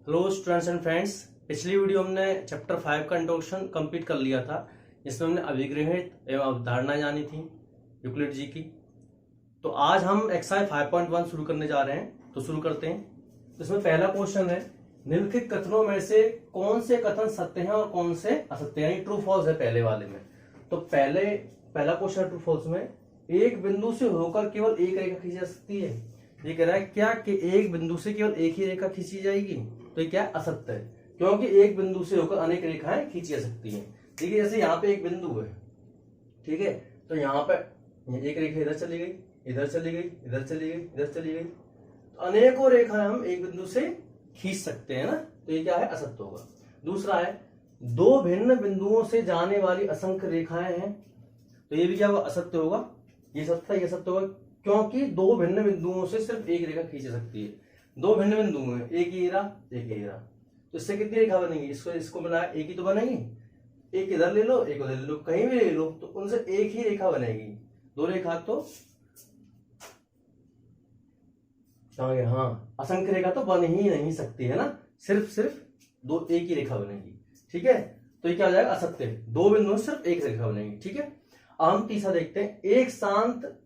Hello students and friends, पिछली video हमने chapter 5 का इंट्रोडक्शन कंप्लीट कर लिया था, जिसमें हमने अभिग्रहित एवं अवधारणा जानी थी यूक्लिड जी की। तो आज हम एक्सरसाइज 5.1 शुरू करने जा रहे हैं, तो शुरू करते हैं। तो इसमें पहला क्वेश्चन है, निम्नलिखित कथनों में से कौन से कथन सत्य हैं और कौन से असत्य हैं, यानी ट्रू फॉल्स है पहले वाले में। तो पहला क्वेश्चन है ट्रू फॉल्स में, एक बिंदु से होकर केवल एक रेखा खींची जा सकती है। ये कह रहा है क्या कि एक बिंदु से केवल एक ही रेखा खींची जाएगी, तो ये क्या असत्य है, क्योंकि एक बिंदु से होकर अनेक रेखाएं खींची जा सकती हैं। ठीक है, जैसे यहाँ पे एक बिंदु है, ठीक है, तो यहाँ पे एक रेखा इधर चली गई, इधर चली गई, इधर चली गई, इधर चली गई, तो अनेकों रेखाएं हम एक बिंदु से खींच सकते हैं ना, तो ये क्या है, असत्य होगा। दूसरा है, दो भिन्न बिंदुओं से जाने वाली असंख्य रेखाएं हैं, तो ये भी क्या होगा, असत्य होगा। ये सत्य है, ये सत्य होगा, क्योंकि दो भिन्न बिंदुओं से सिर्फ एक रेखा खींच सकती है। दो भिन्न बिंदु हैं, एक ये रहा, एक ये रहा, तो इससे कितनी रेखा बनेगी, इसको बनाया एक ही तो बनेगी। एक इधर ले लो, एक उधर ले लो, कहीं भी ले लो, तो उनसे एक ही रेखा बनेगी। दो रेखा तो हाँ, असंख्य रेखा तो बन ही नहीं सकती है ना, सिर्फ दो, एक ही रेखा बनेगी। ठीक है, तो ये क्या हो जाएगा, असत्य। दो बिंदुओं से सिर्फ एक रेखा बनेगी। ठीक है, अब हम तीसरा देखते हैं, एक शांत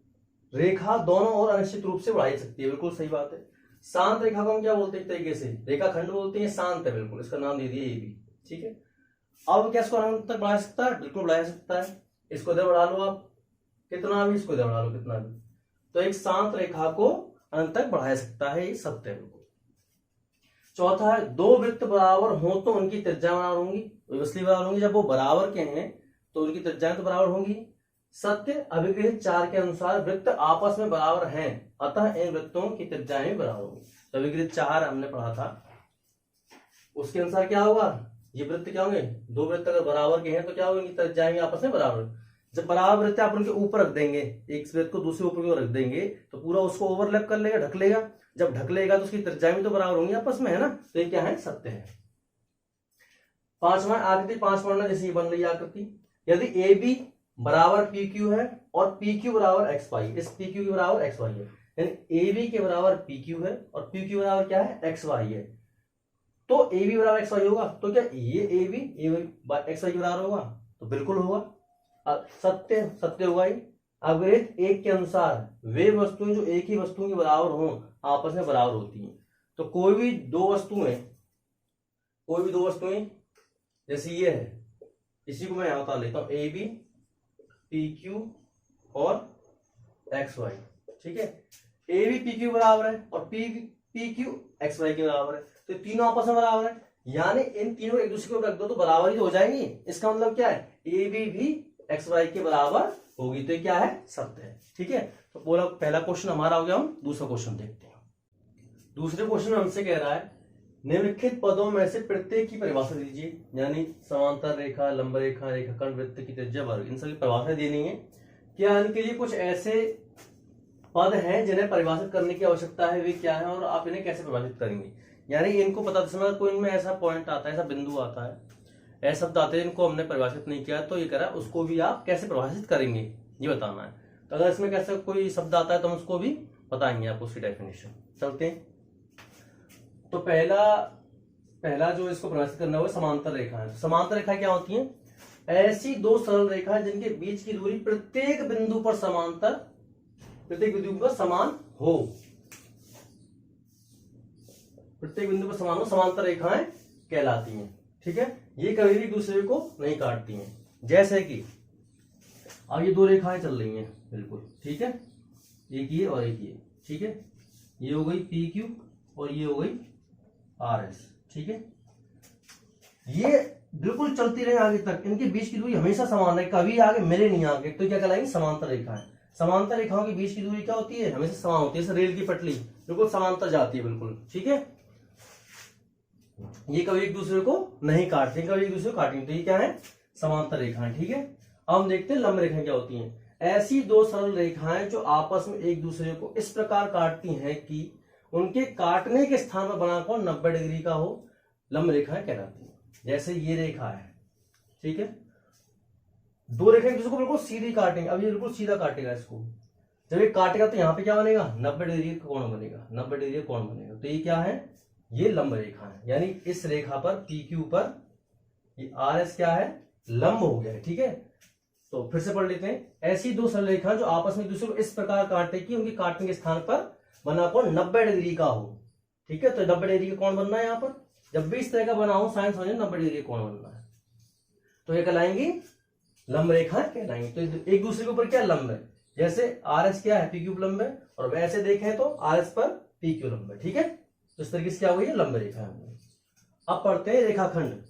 रेखा दोनों ओर अनिश्चित रूप से बढ़ाई जा सकती है। बिल्कुल सही बात है। शांत रेखा को हम क्या बोलते हैं, एक तरीके से रेखा खंड बोलते हैं, शांत है बिल्कुल, इसका नाम दे दिया ये भी। ठीक है, अब क्या इसको अनंत तक बढ़ा सकता है, बिल्कुल बढ़ा सकता है। इसको इधर बढ़ा लो आप कितना भी, इसको इधर बढ़ा लो कितना भी, तो एक शांत रेखा को अनंत तक बढ़ाया सकता है, ये सत्य है बिल्कुल। चौथा है, दो वृत्त बराबर हो तो उनकी त्रिज्या बराबर होंगी, इसलिए बराबर होंगी जब वो बराबर के हैं तो उनकी त्रिज्या तो बराबर होंगी। सत्य, अभिग्रहित 4 के अनुसार वृत्त आपस में बराबर हैं, अतः इन वृत्तों की त्रिज्याएं भी बराबर होंगी। तो अभिग्रहित 4 हमने पढ़ा था, उसके अनुसार क्या होगा, ये वृत्त क्या होंगे, दो वृत्त अगर बराबर के हैं तो क्या होगा, इनकी त्रिज्याएं भी आपस में बराबर। जब बराबर वृत्त आप उनके ऊपर रख देंगे, एक वृत्त को दूसरे ऊपर की ओर रख देंगे, तो पूरा उसको ओवरलैप कर लेगा, ढक लेगा। जब ढक लेगा तो उसकी त्रिज्याएं भी तो बराबर होंगी आपस में, है ना, तो ये क्या है, सत्य है। पांचवा, आकृति 5 पढ़ना, जैसे ये बन रही आकृति, यदि ए बी बराबर पी क्यू है और पी क्यू बराबर एक्स वाई, इस पी क्यू के बराबर एक्स वाई है, यानी ए बी के बराबर पी क्यू है और पी क्यू बराबर क्या है, एक्स वाई है, तो ए बी बराबर एक्स वाई होगा, तो क्या ये ए बी एक्स वाई के बराबर होगा, तो बिल्कुल होगा, सत्य होगा ये। अभिग्रहित 1 के अनुसार वे वस्तुएं जो एक ही वस्तुओं के बराबर हों आपस में बराबर होती हैं। तो कोई भी दो वस्तुएं जैसे ये है, इसी को मैं यहां बता लेता हूं, ए बी पी क्यू और एक्स वाई। ठीक है, ए बी पी क्यू बराबर है और पी क्यू एक्स वाई के बराबर है, तो तीनों आपस में बराबर है, यानी इन तीनों एक दूसरे को रख दो तो बराबर ही तो हो जाएंगी। इसका मतलब क्या है, ए बी भी एक्स वाई के बराबर होगी, तो ये क्या है, सत्य है। ठीक है, तो पूरा पहला क्वेश्चन हमारा हो गया। हम दूसरा क्वेश्चन देखते हैं। दूसरे क्वेश्चन में हमसे कह रहा है, निम्नलिखित पदों में से प्रत्येक की परिभाषा दीजिए, यानी समांतर रेखा, लंब रेखा, रेखाखंड, वृत्त की त्रिज्या, वर्ग, इन सभी परिभाषा देनी है। क्या इनके लिए कुछ ऐसे पद हैं जिन्हें परिभाषित करने की आवश्यकता है, वे क्या है और आप इन्हें कैसे परिभाषित करेंगे, यानी इनको पता समय कोई इनमें ऐसा पॉइंट आता है, ऐसा बिंदु आता है, ऐसे शब्द आते हैं जिनको हमने परिभाषित नहीं किया, तो ये कह रहा है उसको भी आप कैसे परिभाषित करेंगे, ये बताना है। तो अगर इसमें कैसे कोई शब्द आता है तो हम उसको भी बताएंगे आपको, उसकी डेफिनेशन। चलते हैं, तो पहला जो इसको परिभाषित करना होगा, समांतर रेखा है। समांतर रेखा क्या होती है, ऐसी दो सरल रेखाएं जिनके बीच की दूरी प्रत्येक बिंदु पर समान हो, प्रत्येक बिंदु पर समान हो, समांतर रेखाएं कहलाती हैं। ठीक है, ये कभी भी एक दूसरे को नहीं काटती हैं। जैसे कि अब ये दो रेखाएं चल रही हैं, बिल्कुल ठीक है, एक ये और एक ये, ठीक है, ये हो गई पी क्यू और ये हो गई आर एस। ठीक है, ये बिल्कुल चलती रहे आगे तक, इनके बीच की दूरी हमेशा समान है, कभी आगे मिले नहीं आगे, तो क्या कहलाएंगे, समांतर रेखाएं। समांतर रेखाओं के बीच की दूरी क्या होती है, हमेशा समान होती है, जैसे रेल की पटरी बिल्कुल समांतर जाती है, बिल्कुल ठीक है, ये कभी एक दूसरे को नहीं काटते, कभी एक दूसरे को काटेंगे, तो ये क्या है, समांतर रेखाएं। ठीक है, अब हम देखते हैं लंब रेखाएं क्या होती हैं। ऐसी दो सरल रेखाएं जो आपस में एक दूसरे को इस प्रकार काटती हैं कि उनके काटने के स्थान पर बना कोण 90 डिग्री का हो, लंब रेखाएं कहलाती हैं। जैसे ये रेखा है, ठीक है, दो रेखाएं एक दूसरे को बिल्कुल सीधी काटेंगे, अब ये बिल्कुल सीधा काटेगा इसको, जब ये काटेगा तो यहाँ पे क्या बनेगा, 90 डिग्री का कोण बनेगा, 90 डिग्री का कोण बनेगा, तो ये क्या है, ये लंब रेखा है, यानी इस रेखा पर पी क्यू पर ये आर एस क्या है, लंब हो गया है। ठीक है, तो फिर से पढ़ लेते हैं। ऐसी दो सरल रेखा जो आपस में एक दूसरे को इस प्रकार काटे कि उनके काटने के स्थान पर बना कोण 90 डिग्री का हो। ठीक है, तो 90 डिग्री का कोण बनना है यहाँ पर। जब भी इस तरह का बना हो साइन समझो 90 डिग्री का कोण बनना है, तो ये कहलाएंगी लंब रेखा कहलाएंगी। तो एक दूसरे के ऊपर क्या लंब है, जैसे आर एस क्या है, पी क्यू लंब है, और वैसे देखें तो आर एस पर पी क्यू लंब है। ठीक है, तो इस तरीके से क्या हुई है, लंब रेखा है। अब पढ़ते हैं रेखाखंड।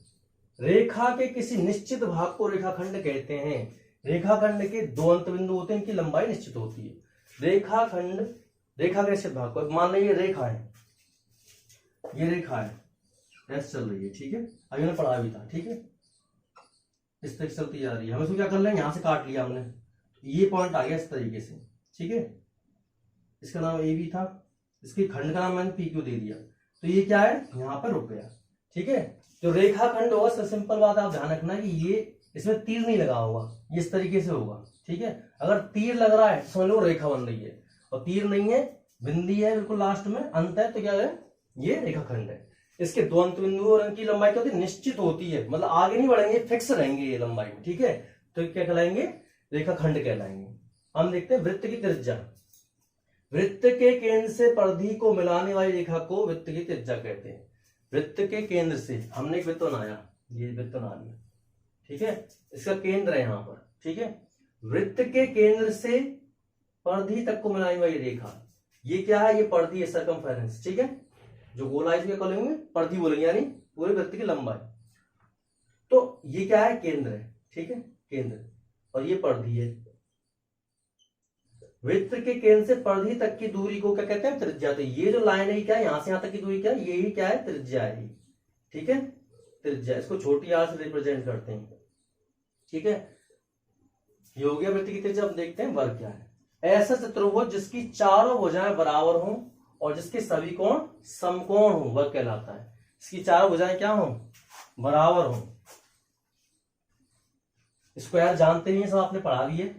रेखा के किसी निश्चित भाग को रेखाखंड कहते हैं। रेखाखंड के दो अंत बिंदु होते हैं, इनकी लंबाई निश्चित होती है। रेखाखंड, रेखा के निश्चित भाग को, मान लीजिए रेखा है, ये रेखा है, ऐसे चल रही है। ठीक है, अभी मैंने पढ़ा भी था। ठीक है, इस तरह चलती जा रही है। हम इसको क्या कर लें, यहां से काट लिया हमने, ये पॉइंट आ गया इस तरीके से। ठीक है, इसका नाम ए भी था, इसके खंड का नाम मैंने पी क्यू दे दिया, तो ये क्या है, यहां पर रुक गया। ठीक है, जो रेखाखंड होगा, सबसे सिंपल बात आप ध्यान रखना कि ये इसमें तीर नहीं लगा होगा, ये इस तरीके से होगा। ठीक है, अगर तीर लग रहा है समझ लो रेखा बन रही है, और तीर नहीं है, बिंदी है बिल्कुल लास्ट में, अंत है, तो क्या है, ये रेखाखंड है। इसके दो अंत बिंदु और इनकी लंबाई क्या होती है, निश्चित होती है, मतलब आगे नहीं बढ़ेंगे, फिक्स रहेंगे ये लंबाई में। ठीक है, तो क्या कहलाएंगे, रेखाखंड कहलाएंगे। हम देखते हैं वृत्त की त्रिज्या। वृत्त के केंद्र से परिधि को मिलाने वाली रेखा को वृत्त की त्रिज्या कहते हैं। वृत्त के केंद्र से हमने एक वृत्त बनाया, ये वृत्त बना लिया। ठीक है, इसका केंद्र है यहाँ पर। ठीक है, वृत्त के केंद्र से परिधि तक को मिलाने वाली रेखा, ये क्या है, ये परिधि है, सर्कमफेरेंस। ठीक है, जो गोलाई क्या बोलेंगे, परिधि बोलेंगे, यानी पूरे वृत्त की लंबाई। तो ये क्या है, केंद्र है। ठीक है, केंद्र, और ये परिधि है। वृत्त के केंद्र से परिधि तक की दूरी को क्या कहते हैं, त्रिज्या। तो ये जो लाइन है क्या है, यहां से यहां तक की दूरी क्या है, यही क्या है, त्रिज्या है। ठीक है, त्रिज्या, इसको छोटी आर से रिप्रेजेंट करते हैं। ठीक है, ये हो गया वृत्त की त्रिज्या। अब देखते हैं वर्ग क्या है। ऐसा चतुर्भुज जिसकी चारों भुजाएं बराबर हों और जिसके सभी कोण समकोण हों, वह कहलाता है। इसकी चारों भुजाएं क्या हों, बराबर हों। इसको यार जानते ही हैं, सब आपने पढ़ा भी है,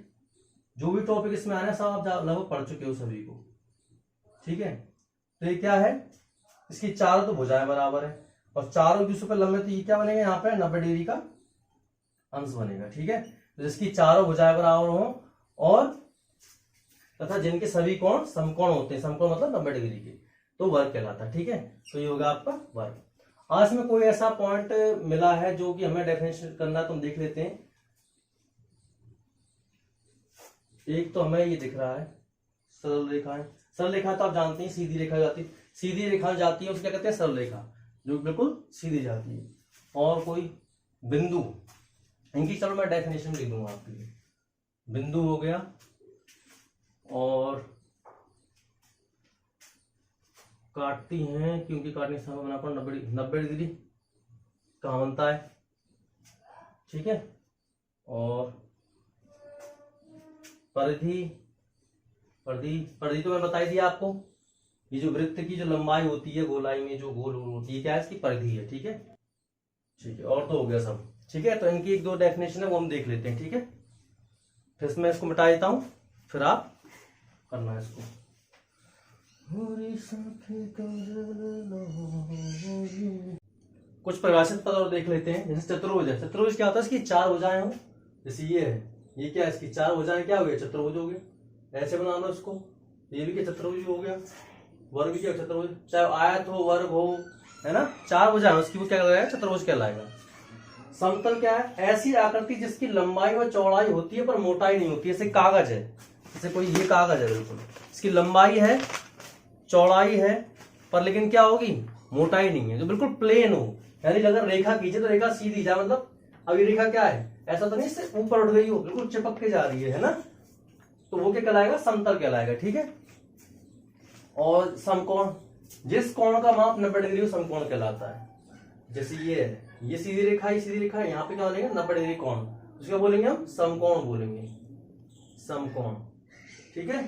जो भी टॉपिक इसमें आ रहा है सब आप लगभग पढ़ चुके हो सभी को। ठीक है, तो ये क्या है, इसकी चारों तो भुजाएं बराबर है और चारों दूसरों पर लंबे, तो ये क्या बनेगा, यहाँ पे 90 डिग्री का अंश बनेगा। ठीक है, तो जिसकी चारों भुजाएं बराबर हो और तथा जिनके सभी कोण समकोण होते हैं, समकोण मतलब 90 डिग्री के, तो वर्ग कहलाता है। ठीक है, तो ये होगा आपका वर्ग। आज में कोई ऐसा पॉइंट मिला है जो कि हमें डेफिनेशन करना है, तो हम देख लेते हैं। एक तो हमें ये दिख रहा है सरल रेखा है। सरल रेखा तो आप जानते हैं सीधी रेखा जाती है, सीधी रेखा जाती है उसे क्या कहते हैं, सरल रेखा, जो बिल्कुल सीधी जाती है। और कोई बिंदु, इनकी चलो मैं डेफिनेशन लिख दूंगा आपके लिए। बिंदु हो गया, और काटती हैं क्योंकि काटने समय बना पर 90 डिग्री कहाँ बनता है। ठीक है, और परिधि, परिधि तो मैं बताई थी आपको, ये जो वृत्त की जो लंबाई होती है गोलाई में जो गोल होती है, क्या है, इसकी परिधि है। ठीक है, ठीक है, और तो हो गया सब। ठीक है, तो इनकी एक दो डेफिनेशन है वो हम देख लेते हैं। ठीक है, फिर मैं इसको मिटा देता हूं, फिर आप करना है इसको। कुछ परिभाषित पद और देख लेते हैं। जैसे चतुर्भुज है, चतुर्भुज क्या होता है, इसकी चार भुजाएं हो, जैसे ये है, ये क्या है, इसकी चार भुजाएं क्या हो गया, चतुर्भुज हो गया। ऐसे बना लो इसको, ये भी क्या चतुर्भुज हो गया। वर्ग भी क्या चतुर्भुज, चाहे आयत हो वर्ग हो, है ना, चार भुजाएं उसकी, वो क्या कहलाएगा, चतुर्भुज कहलाएगा। समतल क्या है, ऐसी आकृति जिसकी लंबाई व चौड़ाई होती है पर मोटाई नहीं होती है। जैसे कागज है, जैसे कोई ये कागज है, बिल्कुल इसकी लंबाई है चौड़ाई है पर लेकिन क्या होगी, मोटाई नहीं है, जो बिल्कुल प्लेन हो। यानी अगर रेखा खींचे तो रेखा सीधी जाए, मतलब अब ये रेखा क्या है, ऐसा तो नहीं इससे ऊपर उठ गई हो, बिल्कुल चिपक के जा रही है ना, तो वो क्या कहलाएगा, समतल कहलाएगा। ठीक है, और समकोण, जिस कोण का माप 90 डिग्री वो समकोण कहलाता है। जैसे ये है, ये सीधी रेखा है, सीधी रेखा है, यहाँ पे क्या बोलेंगे, 90 डिग्री कोण, उसको बोलेंगे हम समकोण बोलेंगे, समकोण। ठीक है,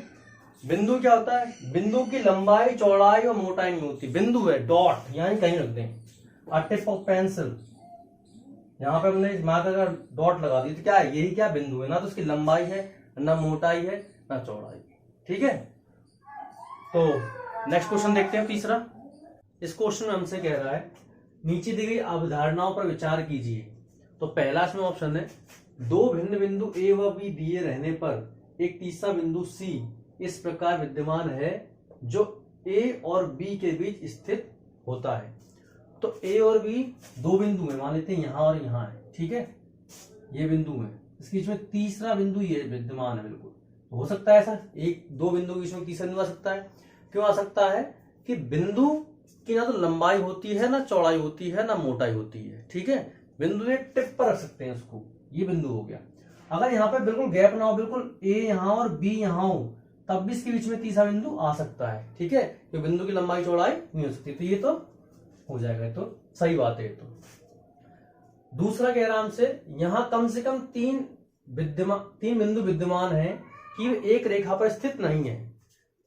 बिंदु क्या होता है, बिंदु की लंबाई चौड़ाई और मोटाई नहीं होती। बिंदु है डॉट, यहाँ कहीं रख दें, टिप ऑफ पेंसिल, यहाँ पे हमने मार्कर का डॉट लगा दी, तो क्या है, यही क्या बिंदु है, ना तो उसकी लंबाई है, ना मोटाई है, ना चौड़ाई। ठीक है, तो नेक्स्ट क्वेश्चन देखते हैं, तीसरा। इस क्वेश्चन में हमसे कह रहा है नीचे दी गई अवधारणाओं पर विचार कीजिए। तो पहला इसमें ऑप्शन है, दो भिन्न बिंदु ए व बी दिए रहने पर एक तीसरा बिंदु सी इस प्रकार विद्यमान है जो ए और बी के बीच स्थित होता है। तो ए और बी दो बिंदु है, मान लेते हैं यहां और यहां है, ठीक है, ये बिंदु है, इसके बीच में तीसरा बिंदु ये विद्यमान है। बिल्कुल तो हो सकता है ऐसा, एक दो बिंदु के बीच में तीसरा बिंदु आ सकता है। क्यों आ सकता है कि बिंदु की ना तो लंबाई होती है, ना चौड़ाई होती है, ना मोटाई होती है, ठीक है। बिंदु एक टिप पर रख सकते हैं उसको, ये बिंदु हो गया। अगर यहाँ पे बिल्कुल गैप ना हो, बिल्कुल ए यहाँ और बी यहाँ हो, तब भी इसके बीच में तीसरा बिंदु आ सकता है, ठीक है, तो बिंदु की लंबाई चौड़ाई नहीं हो सकती। तो ये तो हो जाएगा, तो सही बात है। तो दूसरा कह रहा हमसे यहां कम से कम तीन बिंदु विद्यमान है कि वे एक रेखा पर स्थित नहीं है।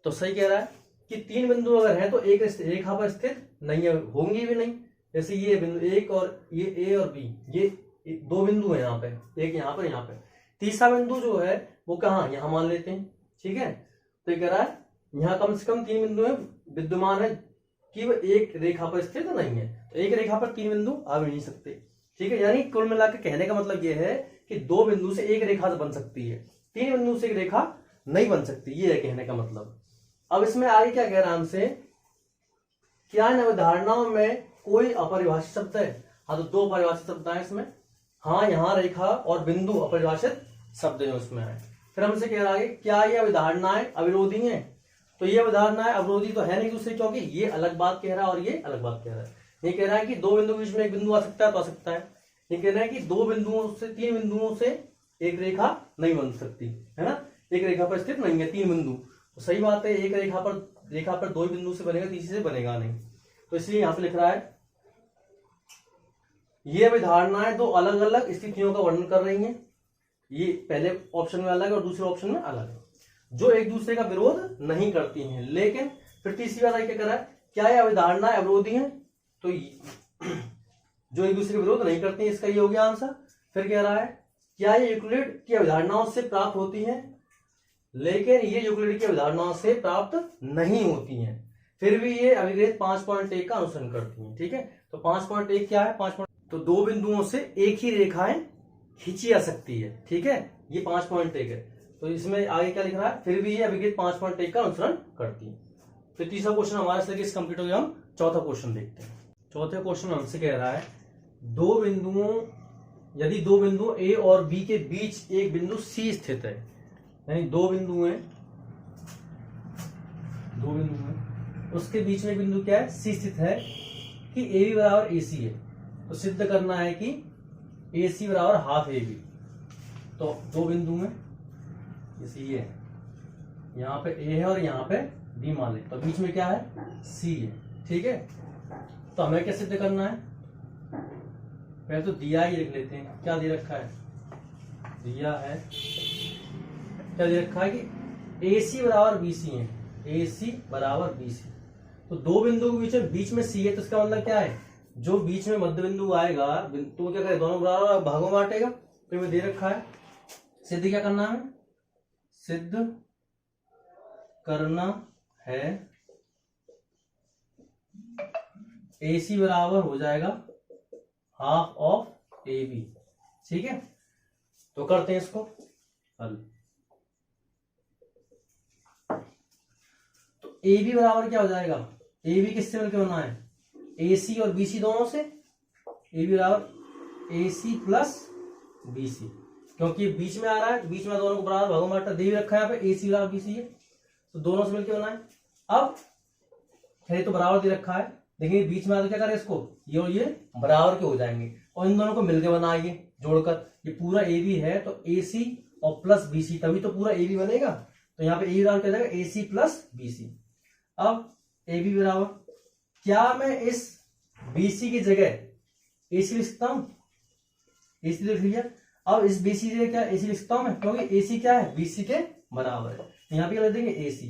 तो सही कह रहा है कि तीन बिंदु अगर है तो एक रेखा पर स्थित नहीं है, होंगी भी नहीं। जैसे ये बिंदु एक और ये ए और बी, ये दो बिंदु है यहाँ पे, एक यहाँ पर, यहाँ पे। तीसरा बिंदु जो है वो कहाँ, यहाँ मान लेते हैं, ठीक है। तो ये कह रहा है यहाँ कम से कम तीन बिंदु विद्यमान है कि वह एक रेखा पर स्थित नहीं है। तो एक रेखा पर तीन बिंदु आ भी नहीं सकते, ठीक है। यानी कुल मिलाकर कहने का मतलब यह है कि दो बिंदु से एक रेखा बन सकती है, तीन बिंदु से एक रेखा नहीं बन सकती, ये है कहने का मतलब। अब इसमें आगे क्या कह रहा है हमसे, क्या इन अवधारणाओं में कोई अपरिभाषित शब्द है? हाँ, तो दो परिभाषित शब्द है इसमें। हाँ, यहाँ रेखा और बिंदु अपरिभाषित शब्द है उसमें है। फिर हमसे कह रहा है क्या ये अवधारणाएं अविरोधी हैं? तो ये अवधारणाएं अविरोधी तो है नहीं दूसरी, क्योंकि ये अलग बात कह रहा है और ये अलग बात कह रहा है। ये कह रहा है कि दो बिंदु के बीच में एक बिंदु आ सकता है तो आ सकता है। ये कह रहा है कि दो बिंदुओं से तीन बिंदुओं से एक रेखा नहीं बन सकती, है ना, एक रेखा पर स्थित नहीं है तीन बिंदु। तो सही बात है, एक रेखा पर दो बिंदु से बनेगा, तीसरे से बनेगा नहीं। तो इसलिए यहां पे लिख रहा है ये अवधारणाएं दो अलग अलग स्थितियों का वर्णन कर रही हैं। ये पहले ऑप्शन में अलग है और दूसरे ऑप्शन में अलग है, जो एक दूसरे का विरोध नहीं करती हैं। लेकिन फिर तीसरी बात क्या कर रहा है, क्या ये अवधारणाएं अविरोधी हैं? तो जो एक दूसरे का विरोध नहीं करती हैं, इसका ये हो गया आंसर। फिर कह रहा है क्या ये यूक्लिड की अवधारणाओं से प्राप्त होती हैं? लेकिन ये यूक्लिड की अवधारणाओं से प्राप्त नहीं होती हैं, फिर भी ये अभिग्रहित 5.1 का अनुसरण करती हैं, ठीक है। तो 5.1 क्या है? तो दो बिंदुओं से एक ही रेखाएं खींची जा सकती है, ठीक है, ये 5.1 है। तो इसमें आगे क्या लिख रहा है, फिर भी ये अभिग्रहित 5.1 का अनुसरण करती है। फिर तीसरा क्वेश्चन हमारे से कंप्लीट हो गया। हम चौथा क्वेश्चन देखते हैं। चौथे क्वेश्चन हमसे कह रहा है यदि दो बिंदु ए और बी के बीच एक बिंदु सी स्थित है, यानी दो बिंदु हैं, उसके बीच में बिंदु क्या है, सी स्थित है, कि ए बी बराबर ए सी है, तो सिद्ध करना है कि ए सी बराबर हाफ ए बी। तो दो बिंदु में जैसे ये है, यहाँ पे ए है और यहाँ पे बी मान ले, तो बीच में क्या है, सी है, ठीक है। तो हमें क्या सिद्ध करना है, पहले तो दिया ही लिख लेते हैं। क्या दे रखा है, दिया है, क्या दे रखा है कि ए सी बराबर बी सी है, ए सी बराबर बी सी। तो दो बिंदु के बीच में सी है, तो इसका मतलब क्या है, जो बीच में मध्य बिंदु आएगा तो क्या करे, दोनों बराबर भागों में बांटेगा। तो ये दे रखा है, सिद्ध क्या करना है, सिद्ध करना है ए सी बराबर हो जाएगा हाफ ऑफ ए बी, ठीक है। तो करते हैं इसको हल। तो ए बी बराबर क्या हो जाएगा, ए बी किससे मिलकर बना है, ए सी और बी सी दोनों से। ए बी बराबर ए सी प्लस बी सी, क्योंकि बीच में आ रहा है, बीच में दोनों को बराबर भागों में बांटा, दे रखा है यहाँ पे ए सी बराबर बी सी है, तो दोनों से मिलकर बना है। अब खैर तो बराबर दे रखा है, देखिए बीच में आ तो क्या करें, इसको ये और ये बराबर के हो जाएंगे और इन दोनों को मिलकर बनाएंगे जोड़कर। ये पूरा ए बी है तो ए सी और प्लस बी सी, तभी तो पूरा ए बी बनेगा। तो यहाँ पे ए बराबर क्या जाएगा, ए सी प्लस बी सी। अब ए बी बराबर, क्या मैं इस बी सी की जगह ए सी लिख सकता हूं, ए सी लिख लिया। अब इस बी सी की जगह क्या ए सी लिख सकता हूं मैं, क्योंकि ए सी क्या है, बी सी के बराबर है। यहाँ पे क्या लिख देंगे, ए सी,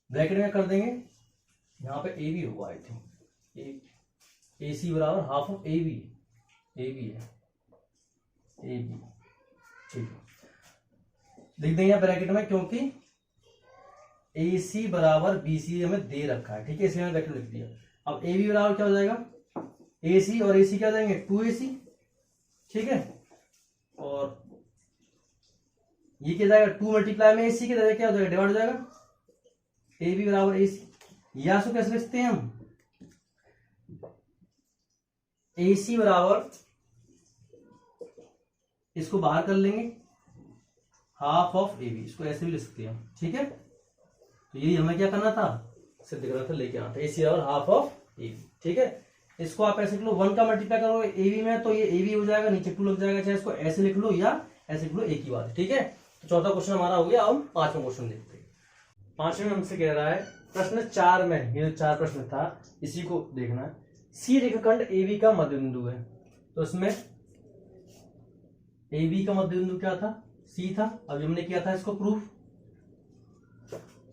ब्रैकेट में कर देंगे, यहाँ पे ए बी होगा आई थिंक, ए सी बराबर half of A B, A B है, ए बी, ठीक है, लिख देंगे ब्रैकेट में, क्योंकि AC बराबर BC हमें दे रखा है, ठीक है, इसलिए मैंने लिख दिया। अब AB बराबर क्या हो जाएगा, AC और AC क्या जाएंगे 2AC, ठीक है, और ये क्या जाएगा 2 मल्टीप्लाई में AC के जगह क्या हो जाएगा डिवाइड हो जाएगा, AB बराबर AC। या सो कैसे लिखते हैं हम, AC बराबर, इसको बाहर कर लेंगे हाफ ऑफ AB, इसको ऐसे भी लिख सकते हैं हम, ठीक है। तो यही हमें क्या करना था, सिद्ध करना था, लेके आना था AC बराबर हाफ ऑफ AB, ठीक है। इसको आप ऐसे लिख लो, 1 का मल्टीप्लाई करो AB में तो ये AB हो जाएगा, नीचे 2 लग जाएगा, चाहे इसको ऐसे लिख लो या ऐसे लिख लो, एक ही बात है, ठीक है। तो चौथा क्वेश्चन हमारा हो गया। अब पांचवा क्वेश्चन देखते हैं। पांचवें में हमसे कह रहा है प्रश्न 4 में, ये जो 4 प्रश्न था इसी को देखना है। C रेखाखंड AB का मध्य बिंदु है, तो इसमें AB का मध्य बिंदु क्या था, C था। अभी हमने किया था इसको प्रूफ।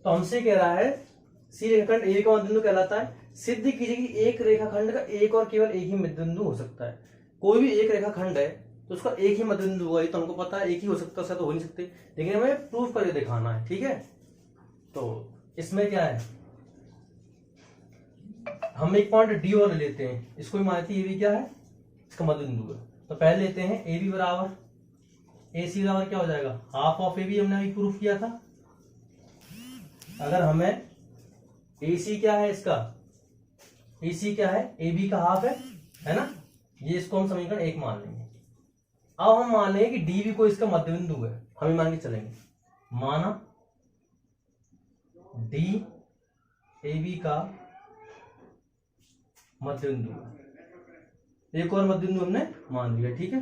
तो हमसे कह रहा है C रेखाखंड AB का मध्य बिंदु कहलाता है, सिद्ध कीजिए कि एक रेखाखंड का एक और केवल एक ही मध्य बिंदु हो सकता है। कोई भी एक रेखाखंड है तो उसका एक ही मध्य बिंदु होगा, ये तो हमको पता है, एक ही हो सकता है, तो हो नहीं सकते, लेकिन हमें प्रूफ करके दिखाना है, ठीक है। तो इसमें क्या है, हम एक पॉइंट डी और लेते हैं, इसको भी मानते हैं ये भी क्या है, इसका मध्य बिंदु है। तो पहले लेते हैं ए बी बराबर, ए सी बराबर क्या हो जाएगा हाफ ऑफ ए बी, हमने अभी प्रूफ किया था। अगर हमें ए सी क्या है, इसका ए सी क्या है, ए बी का हाफ है ना, ये इसको हम समीकरण 1 मान लेंगे। अब हम मान लेंगे कि डी भी कोई इसका मध्य बिंदु है, हम मान के चलेंगे, माना डी ए बी का मध्य बिंदु है, एक और मध्य बिंदु हमने मान लिया, ठीक है,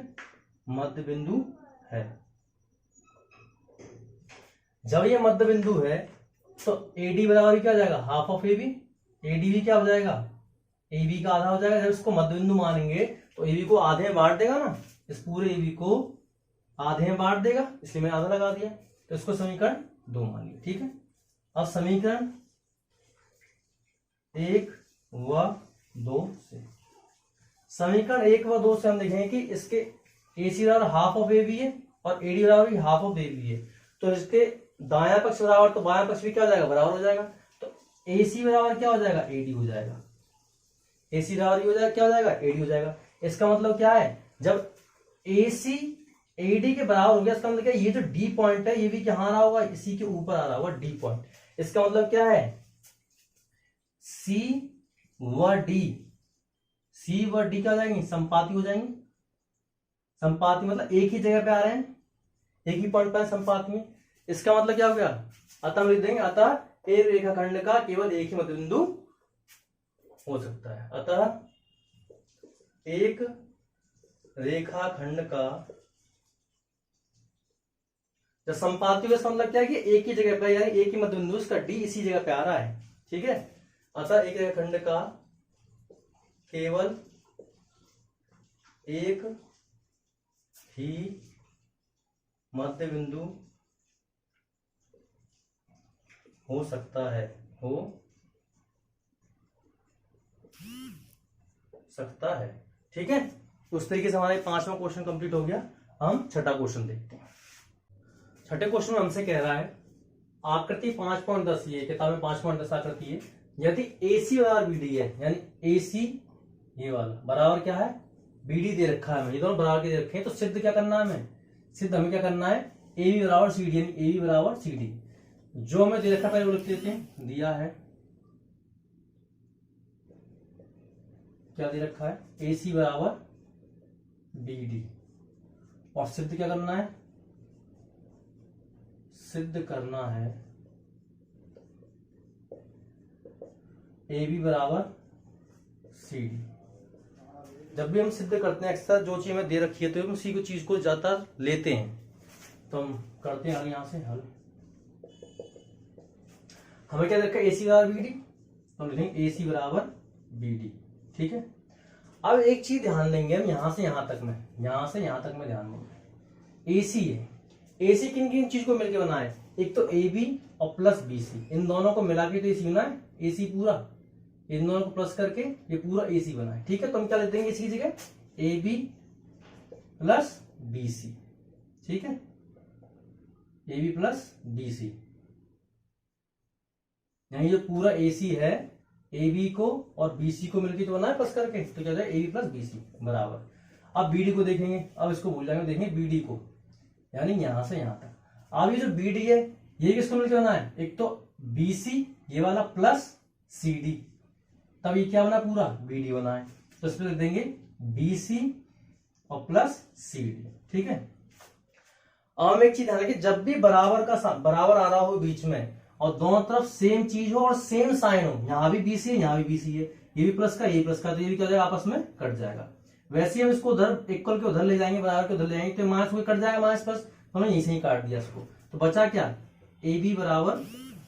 मध्य बिंदु है। जब ये मध्य बिंदु है तो AD बराबर क्या हो जाएगा हाफ ऑफ AB, AD भी क्या हो जाएगा AB का आधा हो जाएगा। जब इसको मध्य बिंदु मानेंगे तो AB को आधे में बांट देगा ना, इस पूरे AB को आधे में बांट देगा, इसलिए मैंने आधा लगा दिया। तो इसको समीकरण 2 मान लिया, ठीक है। अब समीकरण 1 व 2 से, समीकरण 1 व 2 से हम देखेंगे कि इसके AC बराबर हाफ ऑफ AB है और AD बराबर भी हाफ ऑफ AB है, तो इसके दायां पक्ष बराबर तो बायां पक्ष भी क्या हो जाएगा बराबर हो जाएगा। तो AC बराबर क्या हो जाएगा AD हो जाएगा, AC बराबर हो जाएगा क्या हो जाएगा AD हो जाएगा। इसका मतलब क्या है, जब AC AD के बराबर हो गया, इसका मतलब क्या है, ये जो D पॉइंट है ये भी कहां आ रहा होगा, इसी के ऊपर आ रहा होगा D पॉइंट। इसका मतलब क्या है, C व D, C व D क्या हो जाएंगे संपाती हो जाएंगे। संपाती मतलब एक ही जगह पे आ रहे हैं, एक ही पॉइंट पे संपात में। इसका मतलब क्या हो गया, अतः हम लिख देंगे, अतः एक रेखाखंड का केवल एक ही मध्य बिंदु हो सकता है। अतः एक रेखाखंड का जब संपाती होगा, इसका मतलब क्या है कि एक ही जगह पे, यानी एक ही मध्य बिंदु, इसका डी इसी जगह पे आ रहा है, ठीक है। अतः एक रेखाखंड का केवल एक ही मध्य बिंदु हो सकता है, हो सकता है, ठीक है। उस तरीके से हमारा 5वां क्वेश्चन कंप्लीट हो गया। हम छठा क्वेश्चन देखते हैं। छठे क्वेश्चन में हमसे कह रहा है आकृति 5.10, ये किताब में 5.10 आकृति है, यदि AC बराबर BD है, यानी AC ये वाला बराबर क्या है BD दे रखा है हमें, ये दोनों बराबर के दे रखे हैं, तो सिद्ध क्या करना है हमें, सिद्ध हमें क्या करना है AB बराबर CD, यानी AB बराबर CD। जो हमें दे रखा पहले वो लिख लेते हैं, दिया है क्या दे रखा है AC बराबर BD, और सिद्ध क्या करना है, सिद्ध करना है AB बराबर CD। जब भी हम सिद्ध करते हैं अक्सर जो चीज हमें दे रखी है तो हम उसी को चीज को ज्यादा लेते हैं, तो हम करते हैं यहां से हल। हमें क्या रखा है AC बराबर BD, तो हम लिखेंगे AC बराबर BD, ठीक है। अब एक चीज ध्यान देंगे हम, यहां से यहां तक में, यहां से यहां तक में ध्यान देंगे। AC है, AC किन किन चीज को मिलकर बना है, एक तो AB और प्लस BC, इन दोनों को मिला के तो AC बना है, AC पूरा, इन दोनों को प्लस करके ये पूरा AC बना है, ठीक है। तो हम क्या लिख देंगे इसी जगह AB प्लस BC, ठीक है, AB प्लस BC। यानी जो पूरा AC है AB को और BC को मिलकर तो बना है प्लस करके, तो क्या जाएगा AB प्लस BC बराबर। अब BD को देखेंगे, अब इसको भूल जाएंगे, देखेंगे BD को, यानी यहां से यहां तक। अब ये जो BD है ये किसको मिलकर बना है, एक तो BC ये वाला प्लस CD, तब ये क्या बना पूरा BD बना है। तो इस पर लिख देंगे BC और प्लस CD, ठीक है। अब हम एक चीज ध्यान रखिए, जब भी बराबर आ रहा हो बीच में और दोनों तरफ सेम चीज हो और सेम साइन हो, यहां भी BC है यहां भी BC है, ये भी प्लस का ये प्लस का, तो ये भी क्या हो जाएगा आपस में कट जाएगा। वैसे हम इसको उधर इक्वल के उधर ले जाएंगे, बराबर के उधर ले जाएंगे, तो माइनस को कट जाएगा, माइनस प्लस, तो हमने यहीं से ही काट दिया इसको। तो बचा क्या, AB बराबर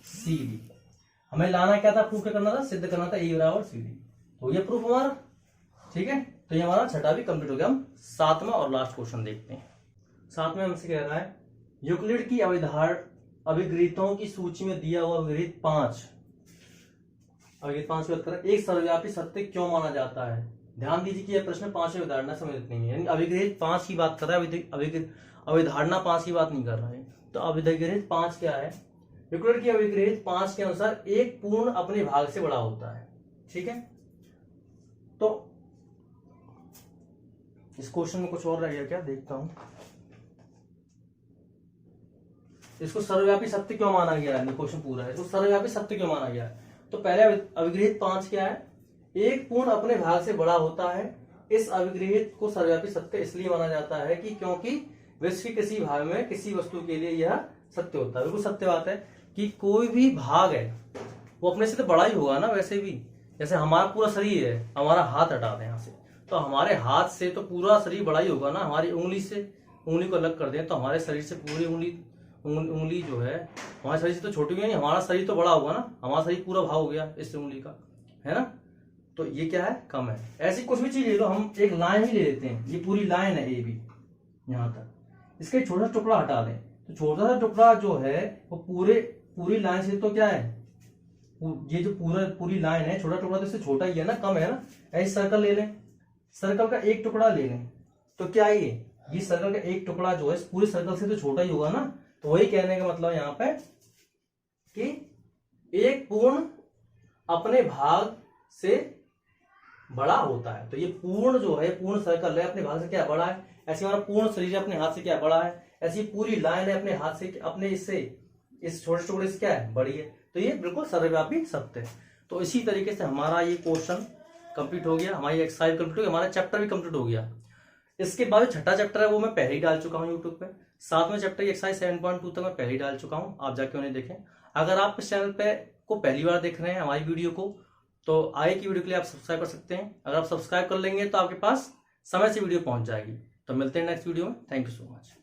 CD। हमें लाना क्या था, प्रूफ क्या करना था, सिद्ध करना था A बराबर CD। तो ये प्रूफ हमारा, ठीक है। तो ये हमारा छठा भी कंप्लीट हो गया। हम सातवां और लास्ट क्वेश्चन देखते हैं। सातवें हमसे कह रहा है यूक्लिड की अभिगृहीतों की सूची में दिया हुआ अभिगृहीत 5 की बात करें, एक सर्वव्यापी सत्य क्यों माना जाता है। ध्यान दीजिए कि यह प्रश्न 5 अवधारणा समझ नहीं है, यानी अभिगृहीत 5 की बात कर रहा है, अभिधारणा 5 की बात नहीं कर रहा है। तो अभिगृहीत 5 क्या है, यूक्लिड की अभिगृहीत 5 के अनुसार एक पूर्ण अपने भाग से बड़ा होता है, ठीक है। तो इस क्वेश्चन में कुछ और रह गया क्या, देखता हूं। इसको सर्वव्यापी सत्य क्यों माना गया है, क्वेश्चन पूरा है, इसको सर्वव्यापी सत्य क्यों माना गया है। तो पहले अभिगृहीत 5 क्या है, एक पूर्ण अपने भाग से बड़ा होता है। इस अभिगृहीत को सर्वव्यापी सत्य इसलिए माना जाता है कि क्योंकि विश्व के किसी भाग में किसी वस्तु के लिए यह सत्य होता है। बिल्कुल सत्य बात है कि कोई भी भाग है वो अपने से तो बड़ा ही होगा ना। वैसे भी जैसे हमारा पूरा शरीर है, हमारा हाथ हटा दें यहाँ से, तो हमारे हाथ से तो पूरा शरीर बड़ा ही होगा ना। हमारी उंगली से, उंगली को अलग कर दें तो हमारे शरीर से पूरी उंगली जो है हमारे शरीर से तो छोटी हुई नहीं, हमारा शरीर तो बड़ा होगा ना। हमारा शरीर पूरा भाग हो गया इस उंगली का, है ना। तो ये क्या है, कम है। ऐसी कुछ भी चीज ले लो, हम एक लाइन ही ले लेते हैं, ये पूरी लाइन है AB यहाँ तक, इसका छोटा सा टुकड़ा हटा दें तो छोटा सा टुकड़ा जो है वो पूरी लाइन से तो क्या है, ये जो पूरी लाइन है, छोटा टुकड़ा तो इससे छोटा ही है ना, कम है ना। ऐसे सर्कल ले लें, सर्कल का एक टुकड़ा ले लें तो क्या है, ये सर्कल का एक टुकड़ा जो है पूरे सर्कल से तो छोटा ही होगा ना। तो वही कहने का मतलब यहाँ पे कि एक पूर्ण अपने भाग से बड़ा होता है। तो ये पूर्ण जो है, पूर्ण सर्कल है अपने भाग से क्या बड़ा है, ऐसे हमारा पूर्ण शरीर अपने हाथ से क्या बड़ा है, ऐसी पूरी लाइन है अपने हाथ से, अपने इससे इस छोटे टुकड़े से क्या है, बड़ी है। तो ये बिल्कुल सर्वव्यापी सत्य है। तो इसी तरीके से हमारा ये क्वेश्चन कंप्लीट हो गया, हमारी एक्सरसाइज कंप्लीट हो गया, हमारा चैप्टर भी कंप्लीट हो गया। इसके बाद छठा चैप्टर है वो मैं पहले ही डाल चुका हूँ यूट्यूब पे। 7वें चैप्टर की एक्सरसाइज 7.2 तक मैं पहले ही डाल चुका हूँ, आप जाके उन्हें देखें। अगर आप इस चैनल पे को पहली बार देख रहे हैं हमारी वीडियो को, तो आगे की वीडियो के लिए आप सब्सक्राइब कर सकते हैं। अगर आप सब्सक्राइब कर लेंगे तो आपके पास समय से वीडियो पहुंच जाएगी। तो मिलते हैं नेक्स्ट वीडियो में। Thank you so much.